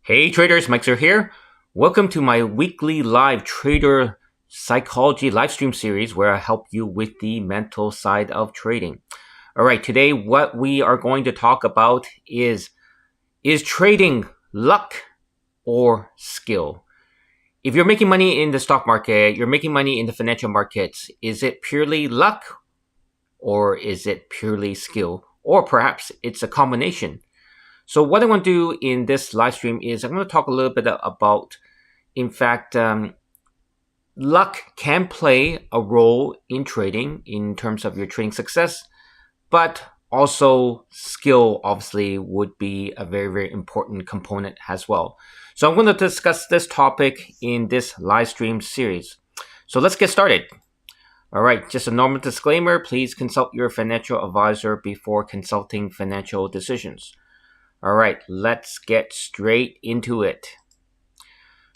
Hey traders, Mike Sir here. Welcome to my weekly live trader psychology live stream series where I help you with the mental side of trading. All right, today what we are going to talk about is trading luck or skill? If you're making money in the stock market, you're making money in the financial markets, is it purely luck or is it purely skill? Or perhaps it's a combination. So what I want to do in this live stream is I'm going to talk a little bit about, in fact, luck can play a role in trading in terms of your trading success, but also skill obviously would be a very, very important component as well. So I'm going to discuss this topic in this live stream series. So let's get started. All right, just a normal disclaimer, please consult your financial advisor before consulting financial decisions. All right, let's get straight into it.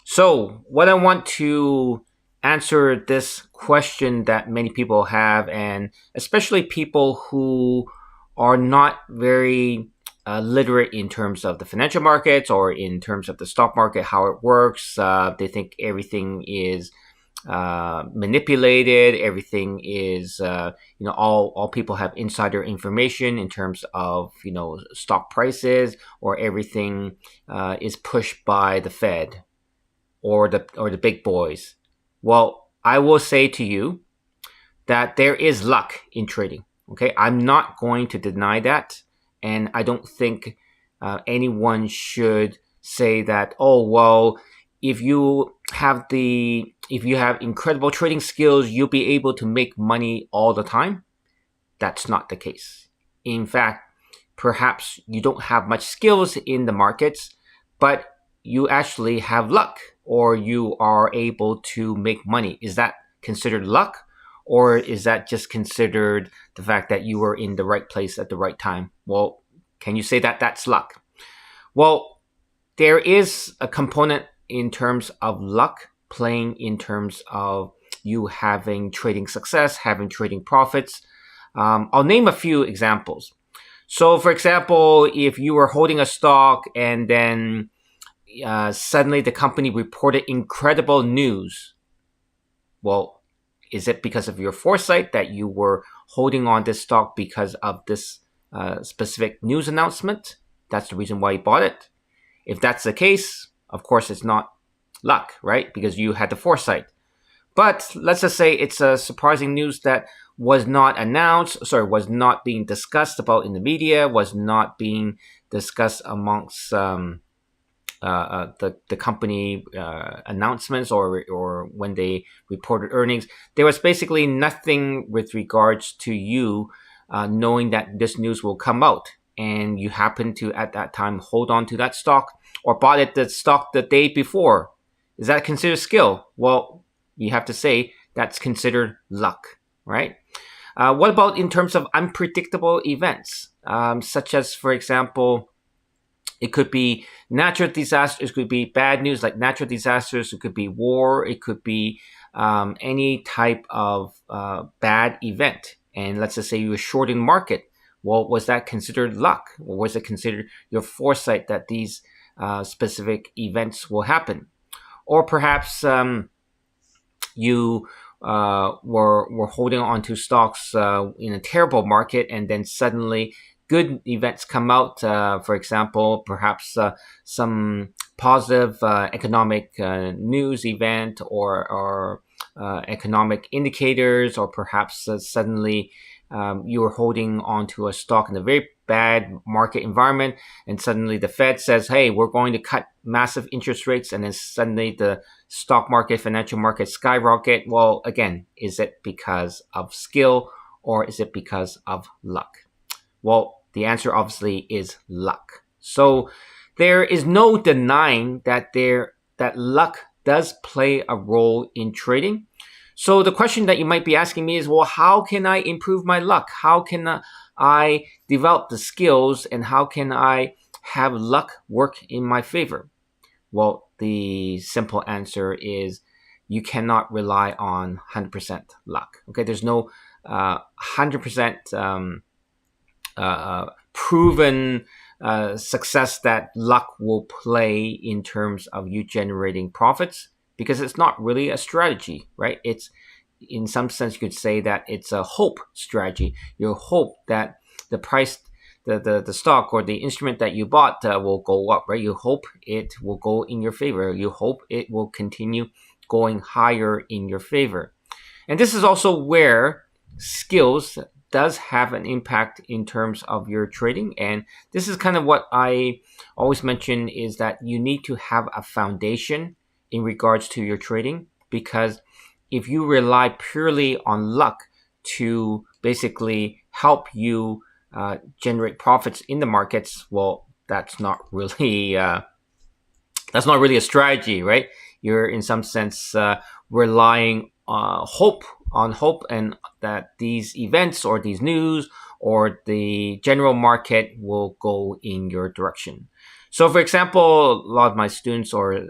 So what I want to answer this question that many people have, and especially people who are not very literate in terms of the financial markets or in terms of the stock market, how it works. They think everything is manipulated. Everything is, all people have insider information in terms of, stock prices, or everything is pushed by the Fed or the big boys. Well, I will say to you that there is luck in trading. Okay, I'm not going to deny that, and I don't think anyone should say that. Oh well, if you have incredible trading skills, you'll be able to make money all the time. That's not the case. In fact, perhaps you don't have much skills in the markets, but you actually have luck, or you are able to make money. Is that considered luck? Or is that just considered the fact that you were in the right place at the right time? Well, can you say that that's luck? Well, there is a component in terms of luck playing in terms of you having trading success, having trading profits. I'll name a few examples. So, for example, if you were holding a stock and then suddenly the company reported incredible news, well, is it because of your foresight that you were holding on this stock because of this specific news announcement? That's the reason why you bought it. If that's the case, of course, it's not luck, right? Because you had the foresight. But let's just say it's a surprising news that was not being discussed about in the media, was not being discussed amongst the company announcements or when they reported earnings. There was basically nothing with regards to you knowing that this news will come out, and you happen to at that time hold on to that stock or bought the stock the day before. Is that considered skill? Well, you have to say that's considered luck, right? What about in terms of unpredictable events, such as, for example, it could be natural disasters, it could be bad news like natural disasters, it could be war, it could be any type of bad event. And let's just say you were short in market. Well, was that considered luck? Or was it considered your foresight that these specific events will happen? Or perhaps you were holding on to stocks in a terrible market, and then suddenly good events come out. For example, perhaps some positive economic news event or economic indicators, or perhaps suddenly you were holding onto a stock in a very bad market environment, and suddenly the Fed says, hey, we're going to cut massive interest rates, and then suddenly the stock market, financial market skyrocket. Well, again, is it because of skill or is it because of luck? Well, the answer obviously is luck. So there is no denying that luck does play a role in trading. So the question that you might be asking me is, well, how can I improve my luck? How can I develop the skills, and how can I have luck work in my favor? Well, the simple answer is you cannot rely on 100% luck. Okay, there's no 100% proven success that luck will play in terms of you generating profits, because it's not really a strategy, right? It's, in some sense, you could say that it's a hope strategy. You hope that the price, the stock or the instrument that you bought will go up, right? You hope it will go in your favor. You hope it will continue going higher in your favor. And this is also where skills does have an impact in terms of your trading. And this is kind of what I always mention, is that you need to have a foundation in regards to your trading, because if you rely purely on luck to basically help you generate profits in the markets, well, that's not really a strategy, right? You're in some sense relying hope and that these events or these news or the general market will go in your direction. So, for example, a lot of my students or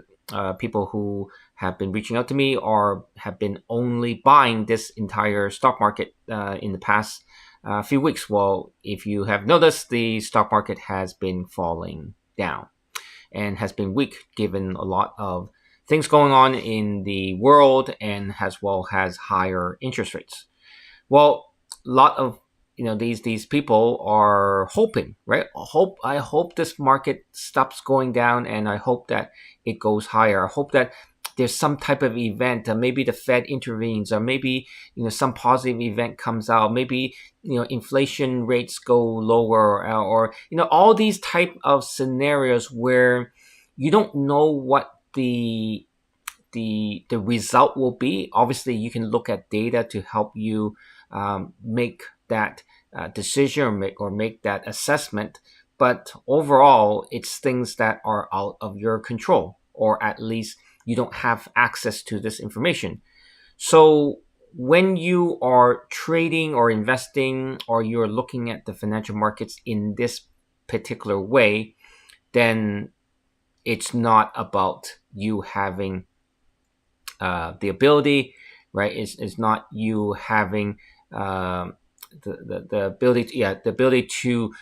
people who have been reaching out to me or have been only buying this entire stock market in the past few weeks. Well, if you have noticed, the stock market has been falling down and has been weak, given a lot of things going on in the world, and as well has higher interest rates. Well, a lot of these people are hoping, right? I hope this market stops going down, and I hope that it goes higher. I hope that there's some type of event, maybe the Fed intervenes, or maybe some positive event comes out, maybe inflation rates go lower, or all these type of scenarios where you don't know what the result will be. Obviously, you can look at data to help you make that decision or make that assessment. But overall, it's things that are out of your control, or at least you don't have access to this information. So when you are trading or investing, or you're looking at the financial markets in this particular way, then it's not about you having the ability, right? It's not you having the ability to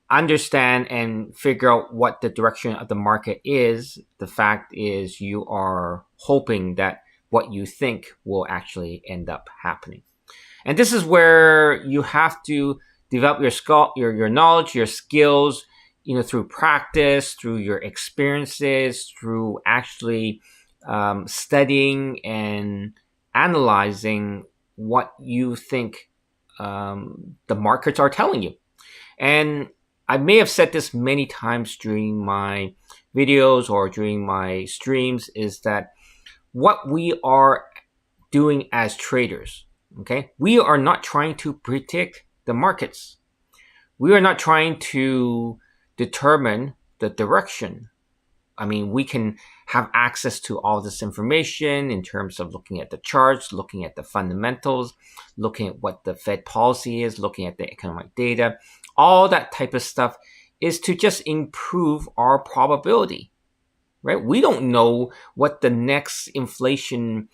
understand and figure out what the direction of the market is. The fact is, you are hoping that what you think will actually end up happening. And this is where you have to develop your knowledge, your skills, through practice, through your experiences, through actually studying and analyzing what you think the markets are telling you. And I may have said this many times during my videos or during my streams, is that what we are doing as traders, okay, we are not trying to predict the markets. We are not trying to determine the direction. I mean, we can have access to all this information in terms of looking at the charts, looking at the fundamentals, looking at what the Fed policy is, looking at the economic data. All that type of stuff is to just improve our probability, right? We don't know what the next inflation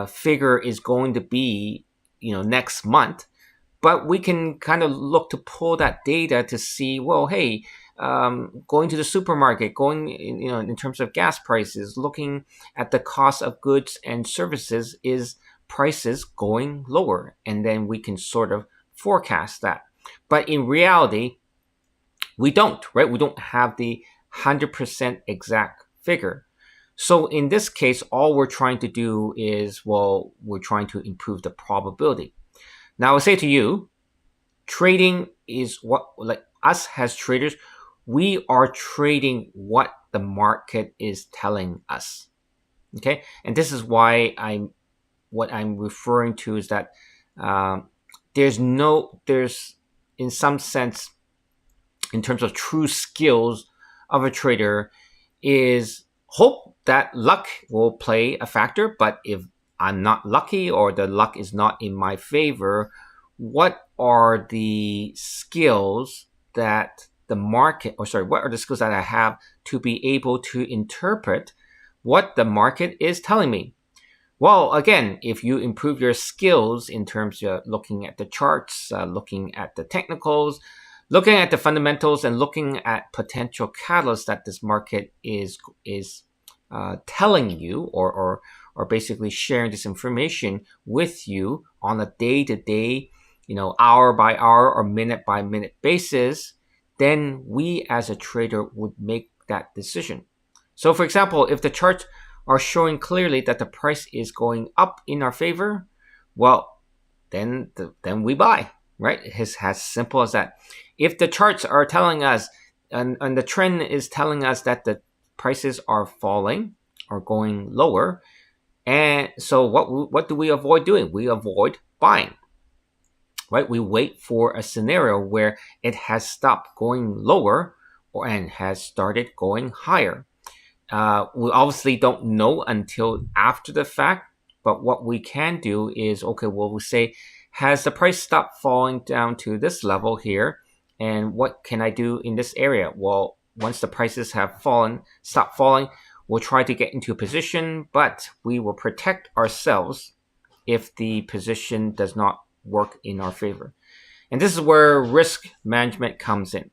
figure is going to be, next month, but we can kind of look to pull that data to see, well, hey, going to the supermarket, going in terms of gas prices, looking at the cost of goods and services, is prices going lower? And then we can sort of forecast that. But in reality, we don't, right? We don't have the 100% exact figure. So in this case, all we're trying to do is, well, we're trying to improve the probability. Now, I'll say to you, trading is what, like us as traders, we are trading what the market is telling us. Okay, and this is why what I'm referring to is that there's in some sense, in terms of true skills of a trader, is hope that luck will play a factor. But if I'm not lucky, or the luck is not in my favor, what are the skills that what are the skills that I have to be able to interpret what the market is telling me? Well, again, if you improve your skills in terms of looking at the charts, looking at the technicals, Looking at the fundamentals and looking at potential catalysts that this market is telling you, or basically sharing this information with you on a day-to-day, hour by hour or minute by minute basis, then we as a trader would make that decision. So for example, if the charts are showing clearly that the price is going up in our favor, well, then we buy, right? It's as simple as that. If the charts are telling us, and the trend is telling us that the prices are falling or going lower, and so what do we avoid doing? We avoid buying, right? We wait for a scenario where it has stopped going lower and has started going higher. We obviously don't know until after the fact, but what we can do is, okay, well, we say, has the price stopped falling down to this level here? And what can I do in this area? Well, once the prices have stopped falling, we'll try to get into a position, but we will protect ourselves if the position does not work in our favor. And this is where risk management comes in.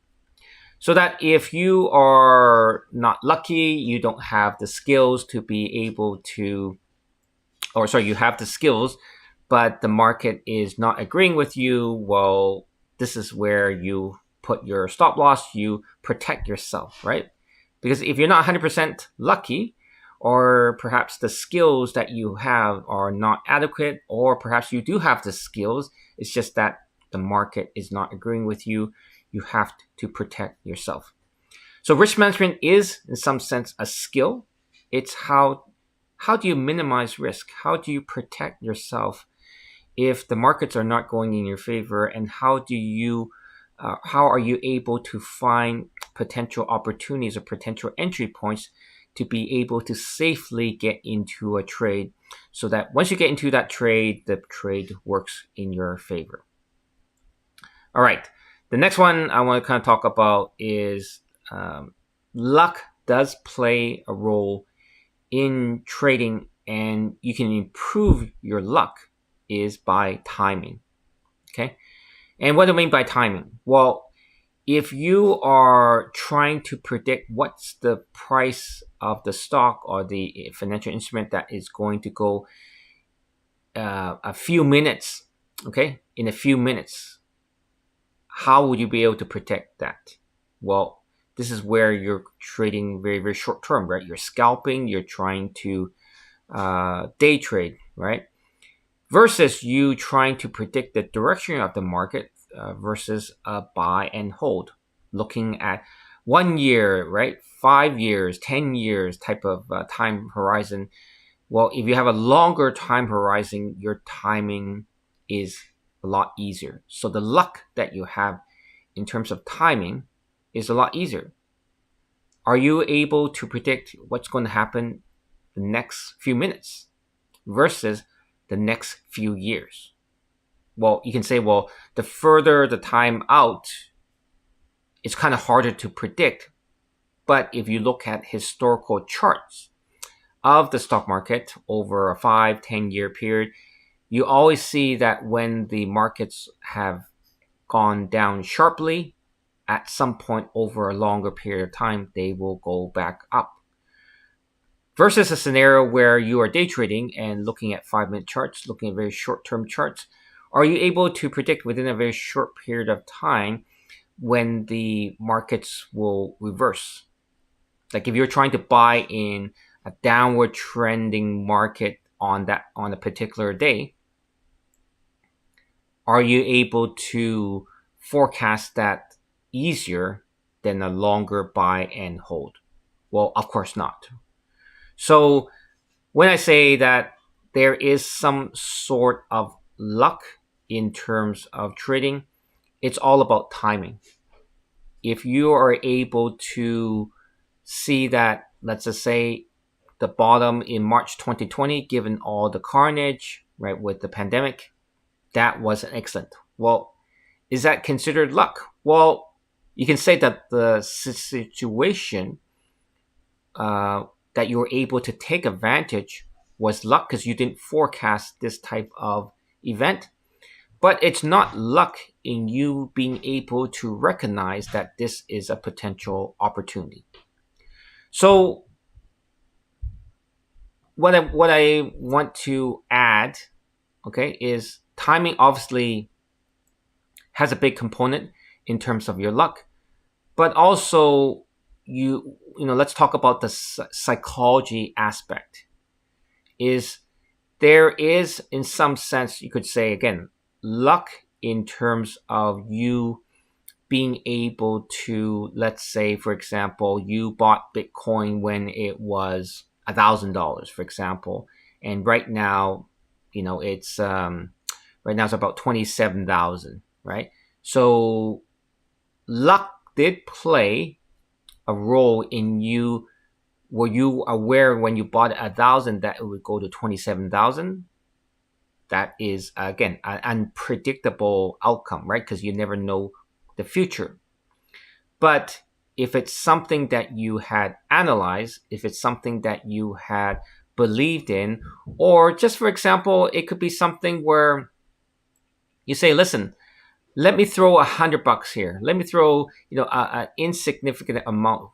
So that if you are not lucky, you don't have the skills to be able to, or sorry, you have the skills, but the market is not agreeing with you, well, this is where you put your stop loss, you protect yourself, right? Because if you're not 100% lucky, or perhaps the skills that you have are not adequate, or perhaps you do have the skills, it's just that the market is not agreeing with you, you have to protect yourself. So risk management is, in some sense, a skill. It's how do you minimize risk? How do you protect yourself if the markets are not going in your favor? And how are you able to find potential opportunities or potential entry points to be able to safely get into a trade, so that once you get into that trade, the trade works in your favor? All right. The next one I want to kind of talk about is luck does play a role in trading, and you can improve your luck is by timing. Okay. And what do I mean by timing? Well, if you are trying to predict what's the price of the stock or the financial instrument that is going to go a few minutes, okay, in a few minutes, how would you be able to protect that? Well, this is where you're trading very, very short term, right? You're scalping, you're trying to day trade, right? Versus you trying to predict the direction of the market versus a buy and hold, looking at 1 year, right? 5 years, 10 years type of time horizon. Well, if you have a longer time horizon, your timing is a lot easier. So the luck that you have in terms of timing is a lot easier. Are you able to predict what's going to happen the next few minutes versus the next few years? Well, you can say, well, the further the time out, it's kind of harder to predict. But if you look at historical charts of the stock market over a 5-10 year period, you always see that when the markets have gone down sharply, at some point over a longer period of time, they will go back up. Versus a scenario where you are day trading and looking at 5-minute charts, looking at very short-term charts, are you able to predict within a very short period of time when the markets will reverse? Like if you're trying to buy in a downward trending market on a particular day, are you able to forecast that easier than a longer buy and hold? Well, of course not. So when I say that there is some sort of luck in terms of trading, it's all about timing. If you are able to see that, let's just say, the bottom in March 2020, given all the carnage, right, with the pandemic, that was excellent. Well, is that considered luck? Well, you can say that the situation that you were able to take advantage was luck because you didn't forecast this type of event. But it's not luck in you being able to recognize that this is a potential opportunity. So what I want to add, okay, is timing obviously has a big component in terms of your luck, but also let's talk about the psychology aspect. Is there is, in some sense, you could say again, luck in terms of you being able to, let's say, for example, you bought Bitcoin when it was $1,000, for example, and right now, it's about 27,000, right? So luck did play a role in you. Were you aware when you bought 1,000 that it would go to 27,000? That is, again, an unpredictable outcome, right? Because you never know the future. But if it's something that you had analyzed, if it's something that you had believed in, or just for example, it could be something where you say, listen, let me throw $100 here. Let me throw, an insignificant amount.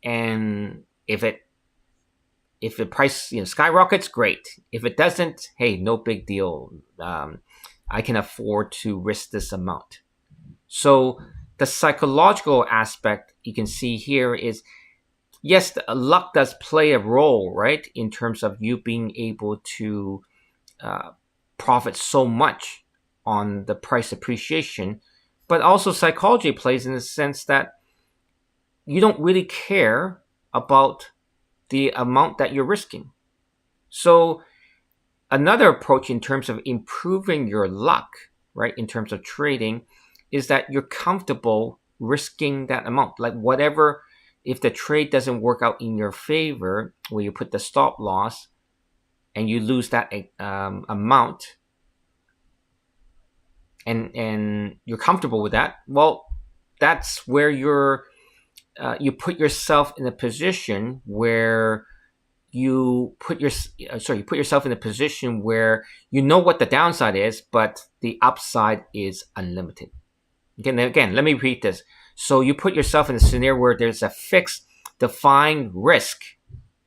And if the price skyrockets, great. If it doesn't, hey, no big deal. I can afford to risk this amount. So the psychological aspect you can see here is, yes, luck does play a role, right, in terms of you being able to profit so much on the price appreciation, but also psychology plays in the sense that you don't really care about the amount that you're risking. So another approach in terms of improving your luck, right, in terms of trading, is that you're comfortable risking that amount. Like whatever, if the trade doesn't work out in your favor, where you put the stop loss and you lose that amount, and you're comfortable with that, well, that's where you put yourself in a position where you put yourself in a position where you know what the downside is, but the upside is unlimited. Again, let me repeat this. So you put yourself in a scenario where there's a fixed defined risk,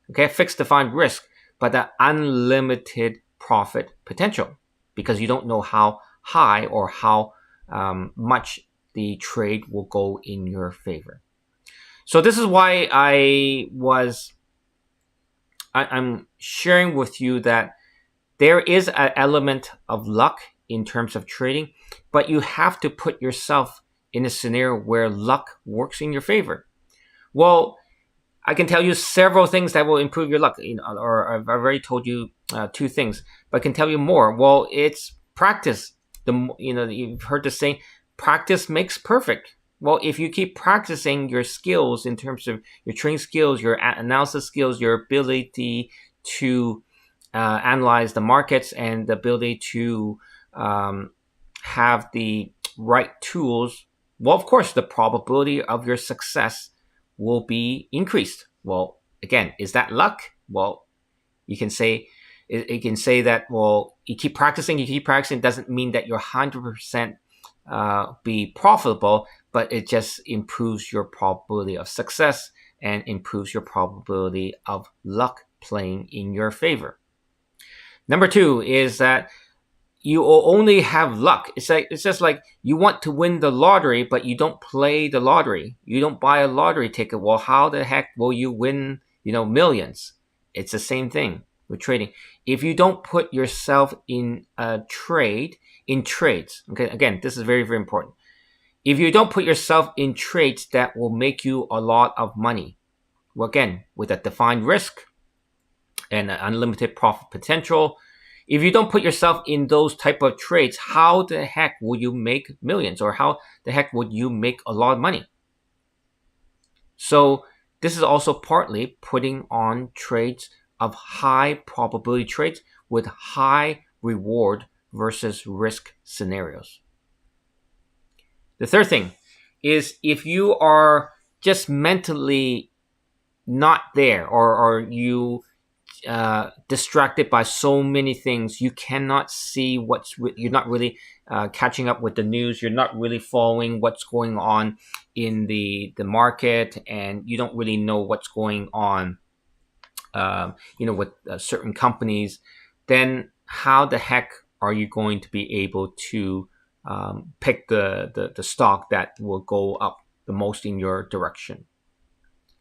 but an unlimited profit potential, because you don't know how high or how much the trade will go in your favor. So this is why I'm sharing with you that there is an element of luck in terms of trading, but you have to put yourself in a scenario where luck works in your favor. Well, I can tell you several things that will improve your luck, or I've already told you 2 things, but I can tell you more. Well, it's practice. You've heard the saying, practice makes perfect. Well, if you keep practicing your skills in terms of your trading skills, your analysis skills, your ability to analyze the markets, and the ability to have the right tools, well, of course, the probability of your success will be increased. Well, again, is that luck? Well, you can say that, well, you keep practicing, doesn't mean that you're 100% be profitable, but it just improves your probability of success and improves your probability of luck playing in your favor. Number 2 is that you will only have luck. It's just like you want to win the lottery, but you don't play the lottery. You don't buy a lottery ticket. Well, how the heck will you win, millions? It's the same thing with trading. If you don't put yourself in trades, okay, again, this is very, very important. If you don't put yourself in trades that will make you a lot of money, well, again, with a defined risk and an unlimited profit potential, if you don't put yourself in those type of trades, how the heck will you make millions, or how the heck would you make a lot of money? So this is also partly putting on trades of high probability trades with high reward versus risk scenarios. The third thing is, if you are just mentally not there, or you distracted by so many things, you cannot see you're not really catching up with the news. You're not really following what's going on in the market, and you don't really know what's going on, with certain companies. Then how the heck are you going to be able to pick the stock that will go up the most in your direction?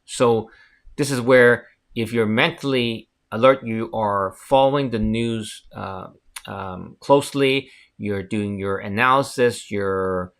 So this is where, if you're mentally alert, you are following the news closely, you're doing your analysis, you're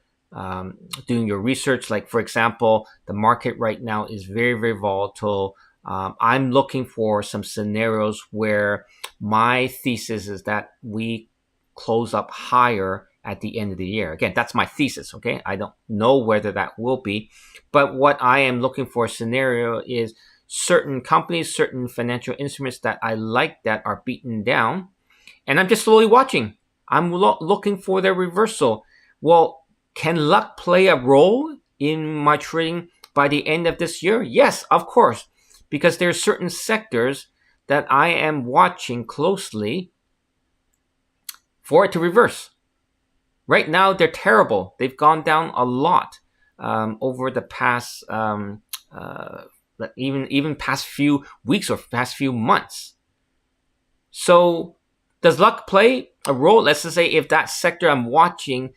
doing your research. Like, for example, the market right now is very, very volatile. I'm looking for some scenarios where my thesis is that we close up higher at the end of the year. Again, that's my thesis, okay? I don't know whether that will be, but what I am looking for a scenario is certain companies, certain financial instruments that I like that are beaten down, and I'm just slowly watching. I'm looking for their reversal. Well, can luck play a role in my trading by the end of this year? Yes, of course, because there are certain sectors that I am watching closely for it to reverse. Right now, they're terrible. They've gone down a lot over the past, even past few weeks or past few months. So, does luck play a role? Let's just say if that sector I'm watching,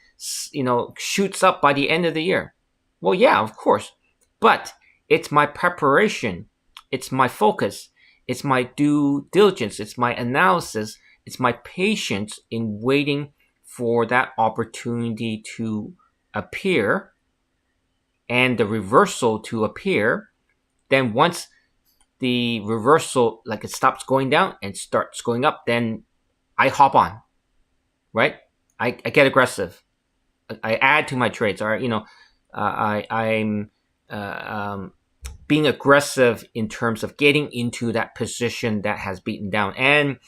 shoots up by the end of the year. Well, yeah, of course. But it's my preparation. It's my focus. It's my due diligence. It's my analysis. It's my patience in waiting for that opportunity to appear and the reversal to appear. Then once the reversal, like, it stops going down and starts going up, then I hop on, right? I get aggressive. I add to my trades, or I'm being aggressive in terms of getting into that position that has beaten down. And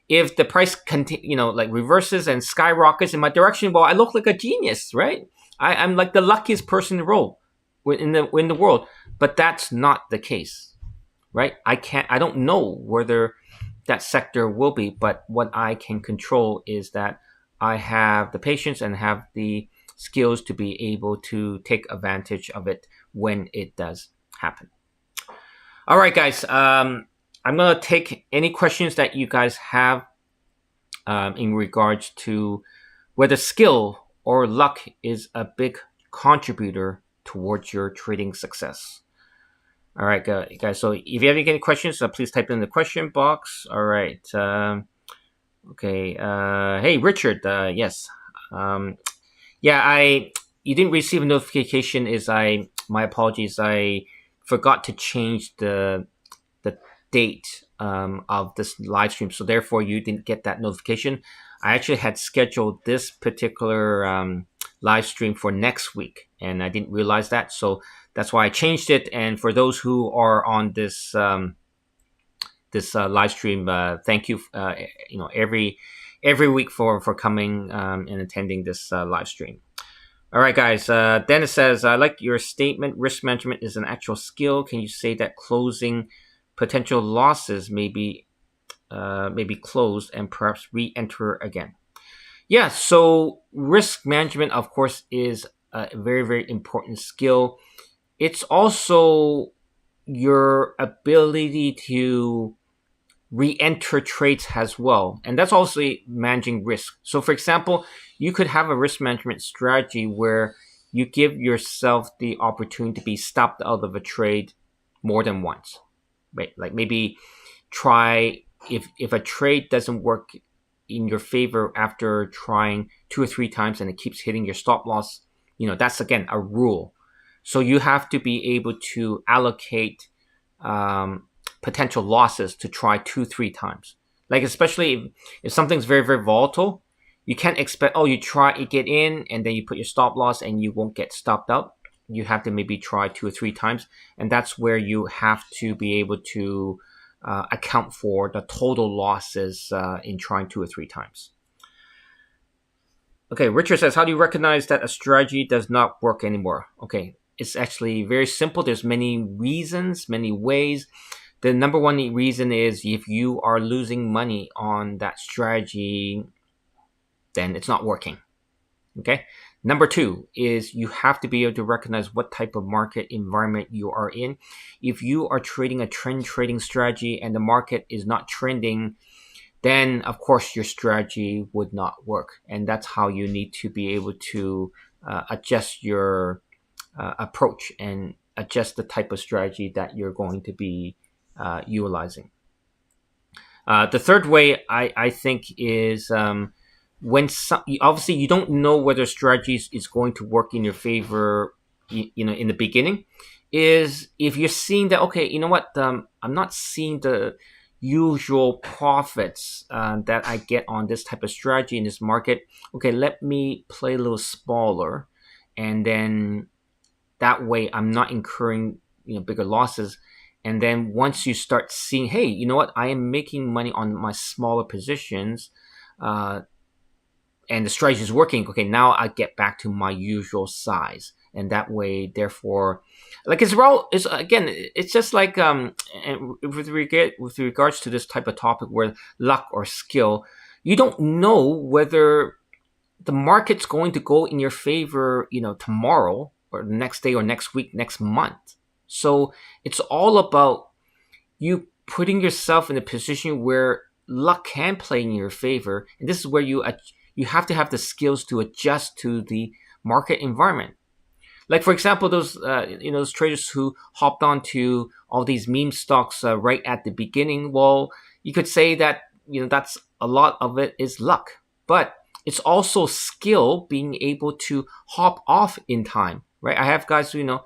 if the price reverses and skyrockets in my direction, well, I look like a genius, right? I'm like the luckiest person in the world, but that's not the case, right? I don't know whether that sector will be, but what I can control is that I have the patience and have the skills to be able to take advantage of it when it does happen. All right, guys. I'm going to take any questions that you guys have in regards to whether skill or luck is a big contributor towards your trading success. All right, guys. So if you have any questions, please type in the question box. All right. Okay. Hey, Richard. Yes. You didn't receive a notification. My apologies. I forgot to change the date of this live stream, so therefore you didn't get that notification. I actually had scheduled this particular live stream for next week, and I didn't realize that, so that's why I changed it. And for those who are on this live stream, thank you. Every week for coming and attending this live stream. All right, guys. Dennis says, I like your statement. Risk management is an actual skill. Can you say that closing potential losses may be closed and perhaps re-enter again? Yeah, so risk management, of course, is a very, very important skill. It's also your ability to re-enter trades as well. And that's also managing risk. So, for example, you could have a risk management strategy where you give yourself the opportunity to be stopped out of a trade more than once. Right? Like, maybe try, if a trade doesn't work in your favor after trying 2 or 3 times and it keeps hitting your stop loss, that's, again, a rule. So you have to be able to allocate potential losses to try 2-3 times. Like, especially if something's very, very volatile, you can't expect, you get in and then you put your stop loss and you won't get stopped out. You have to maybe try 2 or 3 times, and that's where you have to be able to account for the total losses in trying 2 or 3 times. Okay, Richard says, how do you recognize that a strategy does not work anymore? Okay, it's actually very simple. There's many reasons, many ways. The number one reason is if you are losing money on that strategy, then it's not working, Okay. Number two is you have to be able to recognize what type of market environment you are in. If you are trading a trend trading strategy and the market is not trending, then of course your strategy would not work. And that's how you need to be able to adjust your approach and adjust the type of strategy that you're going to be utilizing. The third way I think is obviously you don't know whether strategies is going to work in your favor, in the beginning. Is if you're seeing that, okay, you know what, I'm not seeing the usual profits that I get on this type of strategy in this market. Okay, let me play a little smaller, and then that way I'm not incurring bigger losses. And then once you start seeing, hey, you know what, I am making money on my smaller positions, uh, and the strategy is working. Okay, now I get back to my usual size, and that way, therefore, like it's again, it's just like and with regards to this type of topic where luck or skill, you don't know whether the market's going to go in your favor, tomorrow or the next day or next week, next month. So it's all about you putting yourself in a position where luck can play in your favor, and this is where you have to have the skills to adjust to the market environment. Like for example, those traders who hopped onto all these meme stocks right at the beginning. Well, you could say that that's a lot of it is luck, but it's also skill being able to hop off in time, right? I have guys who are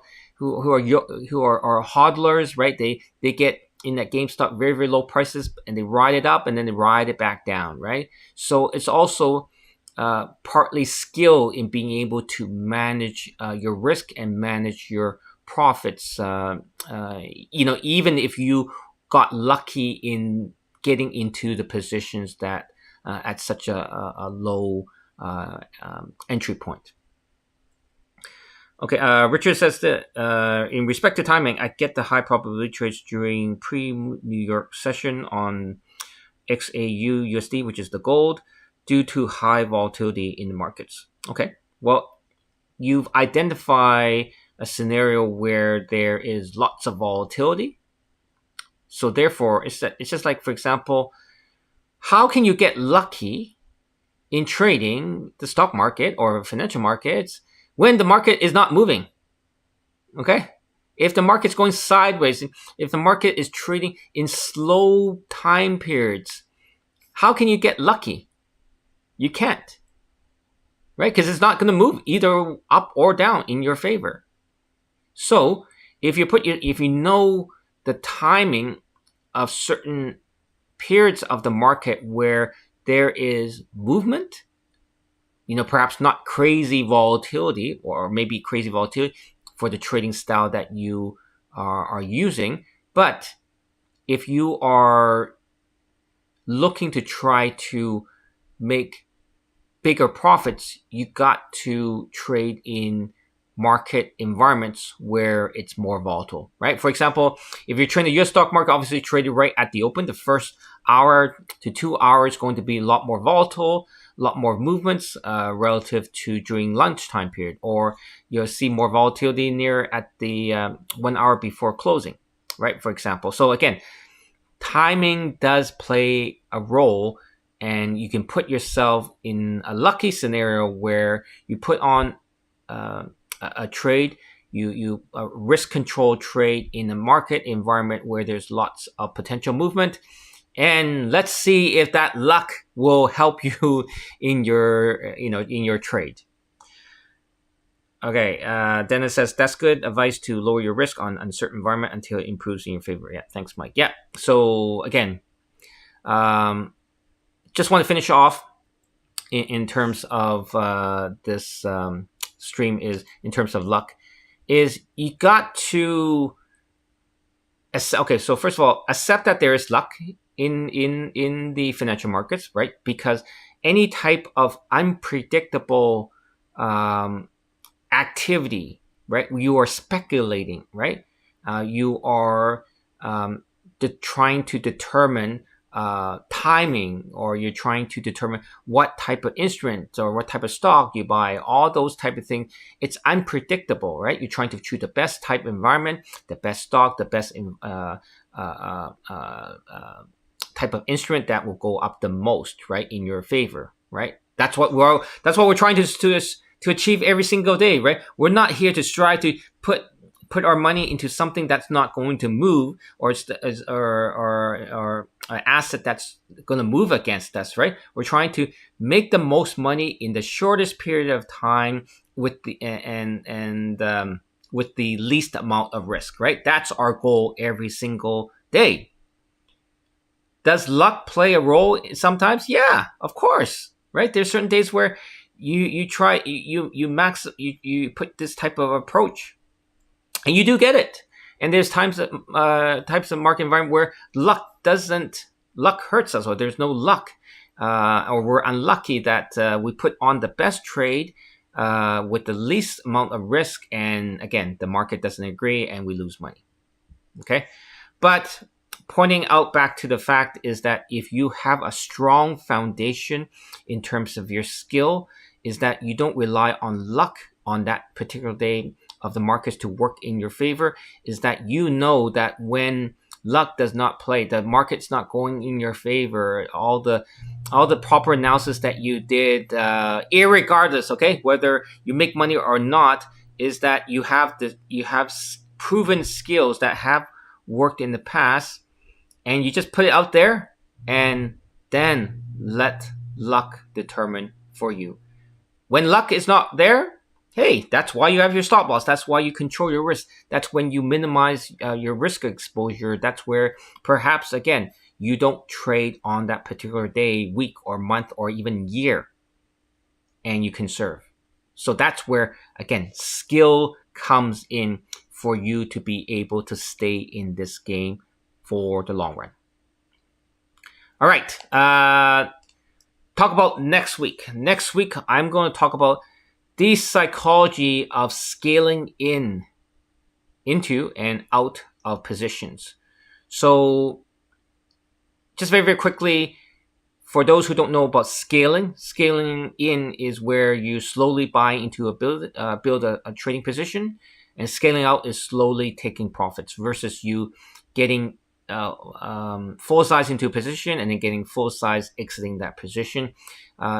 hodlers, right? They get in that GameStop very very low prices and they ride it up and then they ride it back down, right? So it's also partly skill in being able to manage your risk and manage your profits. Even if you got lucky in getting into the positions that at such a low entry point. Okay, Richard says that in respect to timing, I get the high probability trades during pre-New York session on XAU USD, which is the gold, due to high volatility in the markets. Okay, well, you've identified a scenario where there is lots of volatility. So therefore, it's just like, for example, how can you get lucky in trading the stock market or financial markets when the market is not moving? Okay, if the market's going sideways, if the market is trading in slow time periods, how can you get lucky? You can't, right? Because it's not going to move either up or down in your favor. So if you know the timing of certain periods of the market where there is movement, perhaps not crazy volatility, or maybe crazy volatility for the trading style that you are using, but if you are looking to try to make bigger profits, you got to trade in market environments where it's more volatile, right? For example, if you're trading the US stock market, obviously traded right at the open, the first hour to 2 hours is going to be a lot more volatile, a lot more movements relative to during lunchtime period, or you'll see more volatility near at the 1 hour before closing, right? For example. So again, timing does play a role, and you can put yourself in a lucky scenario where you put on a trade, you risk control trade in a market environment where there's lots of potential movement, and let's see if that luck will help you in your trade. Okay, Dennis says that's good advice to lower your risk on uncertain environment until it improves in your favor. Yeah, thanks, Mike. Yeah. So again, just want to finish off in terms of this stream is in terms of luck. Is you got to okay. So first of all, accept that there is luck in the financial markets, right? Because any type of unpredictable activity, right? You are speculating, right? You are trying to determine timing, or you're trying to determine what type of instrument or what type of stock you buy, all those type of things, it's unpredictable, right? You're trying to choose the best type of environment, the best stock, the best type of instrument that will go up the most, right, in your favor, right? That's what we're trying to achieve every single day, right? We're not here to strive to put our money into something that's not going to move, or an asset that's going to move against us, right? We're trying to make the most money in the shortest period of time with with the least amount of risk, right? That's our goal every single day. Does luck play a role sometimes? Yeah, of course, right? There's certain days where you try you put this type of approach, and you do get it. And there's types of market environment where luck hurts us, or there's no luck, or we're unlucky that we put on the best trade with the least amount of risk, and again, the market doesn't agree, and we lose money. Okay, but pointing out back to the fact is that if you have a strong foundation in terms of your skill, is that you don't rely on luck on that particular day of the markets to work in your favor, is that you know that when luck does not play, the market's not going in your favor, all the proper analysis that you did, irregardless, okay, whether you make money or not, is that you have proven skills that have worked in the past, and you just put it out there, and then let luck determine for you. When luck is not there, hey, that's why you have your stop loss. That's why you control your risk. That's when you minimize your risk exposure. That's where perhaps, again, you don't trade on that particular day, week, or month, or even year, and you conserve. So that's where, again, skill comes in for you to be able to stay in this game for the long run. All right. Talk about next week. Next week, I'm going to talk about the psychology of scaling into and out of positions. So just very, very quickly, for those who don't know about scaling in is where you slowly buy into build a trading position, and scaling out is slowly taking profits versus you getting full size into a position and then getting full size exiting that position.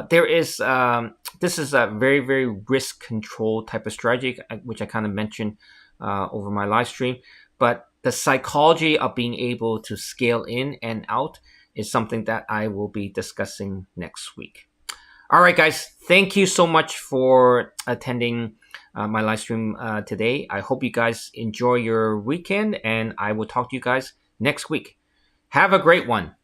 This is a very, very risk control type of strategy, which I kind of mentioned over my live stream. But the psychology of being able to scale in and out is something that I will be discussing next week. All right, guys, thank you so much for attending my live stream today. I hope you guys enjoy your weekend, and I will talk to you guys next week. Have a great one.